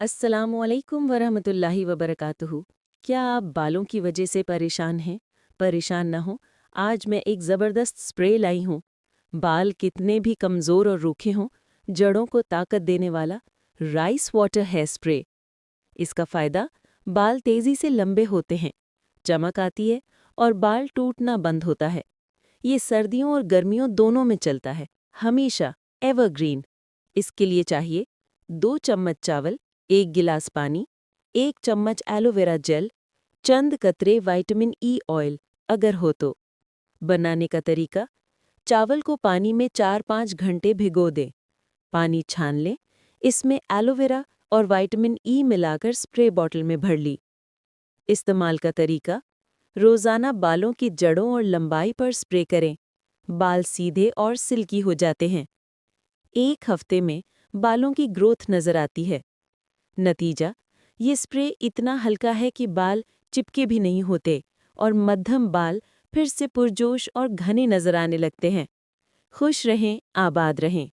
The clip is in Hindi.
अस्सलामुअलैकुम वरहमतुल्लाहि वबरकातुहू। क्या आप बालों की वजह से परेशान हैं? परेशान न हो, आज मैं एक ज़बरदस्त स्प्रे लाई हूँ। बाल कितने भी कमज़ोर और रूखे हों, जड़ों को ताकत देने वाला राइस वाटर हेयर स्प्रे। इसका फ़ायदा, बाल तेज़ी से लंबे होते हैं, चमक आती है और बाल टूटना बंद होता है। ये सर्दियों और गर्मियों दोनों में चलता है, हमेशा एवरग्रीन। इसके लिए चाहिए 2 चम्मच चावल, 1 गिलास पानी, 1 चम्मच एलोवेरा जेल, चंद कतरे विटामिन ई ऑयल अगर हो तो। बनाने का तरीका, चावल को पानी में 4-5 घंटे भिगो दें। पानी छान लें, इसमें एलोवेरा और विटामिन ई मिलाकर स्प्रे बॉटल में भर ली। इस्तेमाल का तरीका, रोज़ाना बालों की जड़ों और लंबाई पर स्प्रे करें। बाल सीधे और सिल्की हो जाते हैं। 1 हफ्ते में बालों की ग्रोथ नज़र आती है। नतीजा, ये स्प्रे इतना हल्का है कि बाल चिपके भी नहीं होते और मध्यम बाल फिर से पुरजोश और घने नज़र आने लगते हैं। खुश रहें, आबाद रहें।